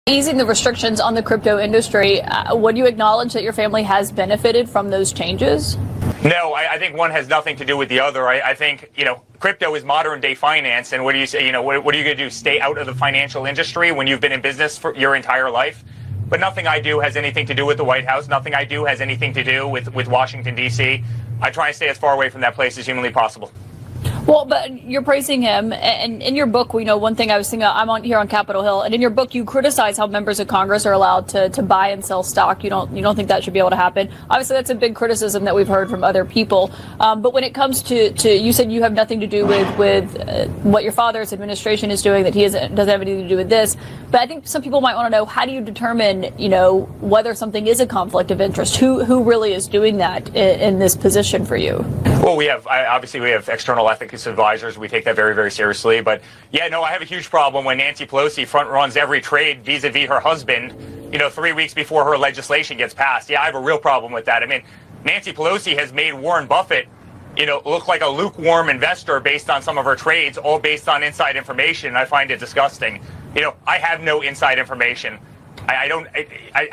Easing the restrictions on the crypto industry, would you acknowledge that your family has benefited from those changes? No, I think one has nothing to do with the other. I think, crypto is modern day finance. And what do you say? What are you going to do? Stay out of the financial industry when you've been in business for your entire life? But nothing I do has anything to do with the White House. Nothing I do has anything to do with Washington, D.C. I try and stay as far away from that place as humanly possible. Well, but you're praising him, and in your book, we know one thing I was thinking, I'm on here on Capitol Hill, and in your book, you criticize how members of Congress are allowed to buy and sell stock. You don't think that should be able to happen. Obviously, that's a big criticism that we've heard from other people. But when it comes to you said you have nothing to do with what your father's administration is doing, that he doesn't have anything to do with this. But I think some people might want to know, how do you determine, whether something is a conflict of interest? Who really is doing that in this position for you? Well, we have external ethics advisors. We take that very, very seriously. But I have a huge problem when Nancy Pelosi front runs every trade vis-a-vis her husband, 3 weeks before her legislation gets passed. I have a real problem with that. I mean, Nancy Pelosi has made Warren Buffett, look like a lukewarm investor based on some of her trades, all based on inside information. I find it disgusting. I have no inside information. I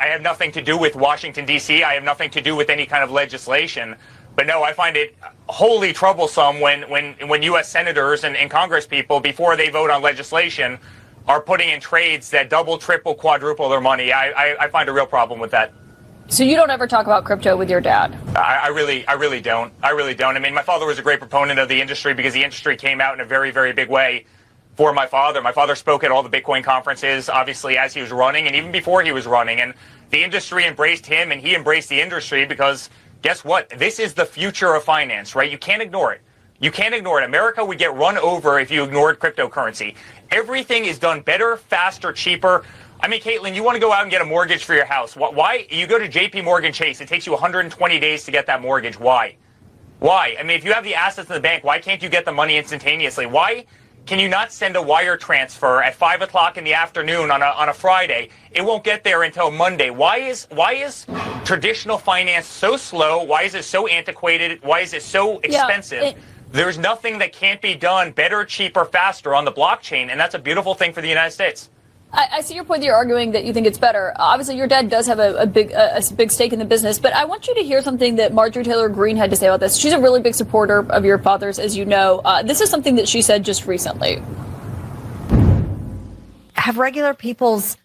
have nothing to do with Washington, D.C. I have nothing to do with any kind of legislation. But no, I find it wholly troublesome when U.S. senators and Congress people, before they vote on legislation, are putting in trades that double, triple, quadruple their money. I find a real problem with that. So you don't ever talk about crypto with your dad? I really don't. I really don't. I mean, my father was a great proponent of the industry because the industry came out in a very, very big way for my father. My father spoke at all the Bitcoin conferences, obviously, as he was running and even before he was running. And the industry embraced him and he embraced the industry because guess what? This is the future of finance, right? You can't ignore it. You can't ignore it. America would get run over if you ignored cryptocurrency. Everything is done better, faster, cheaper. I mean, Kaitlan, you want to go out and get a mortgage for your house. Why? You go to JP Morgan Chase. It takes you 120 days to get that mortgage. Why? Why? I mean, if you have the assets in the bank, why can't you get the money instantaneously? Why can you not send a wire transfer at 5 o'clock in the afternoon on a Friday? It won't get there until Monday. Why is traditional finance so slow? Why is it so antiquated? Why is it so expensive? There's nothing that can't be done better, cheaper, faster on the blockchain, and that's a beautiful thing for the United States. I see your point that you're arguing that you think it's better. Obviously, your dad does have a big stake in the business, but I want you to hear something that Marjorie Taylor Greene had to say about this. She's a really big supporter of your father's, as you know. This is something that she said just recently. Have regular people's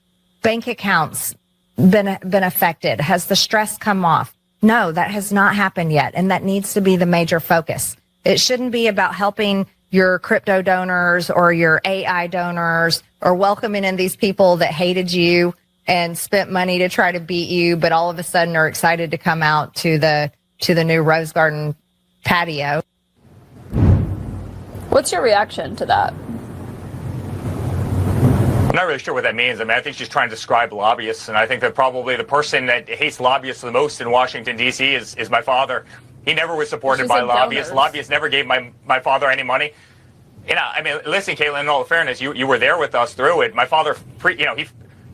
bank accounts been affected? Has the stress come off? No, that has not happened yet, and that needs to be the major focus. It shouldn't be about helping your crypto donors or your AI donors or welcoming in these people that hated you and spent money to try to beat you, but all of a sudden are excited to come out to the new Rose Garden patio. What's your reaction to that? I'm not really sure what that means. I mean, I think she's trying to describe lobbyists, and I think that probably the person that hates lobbyists the most in Washington, D.C. is my father. He never was supported by lobbyists. Donors. Lobbyists never gave my father any money. I mean, listen, Kaitlan, in all fairness, you were there with us through it. My father,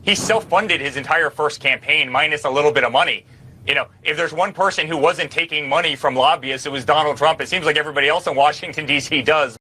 he self-funded his entire first campaign minus a little bit of money. If there's one person who wasn't taking money from lobbyists, it was Donald Trump. It seems like everybody else in Washington, D.C. does.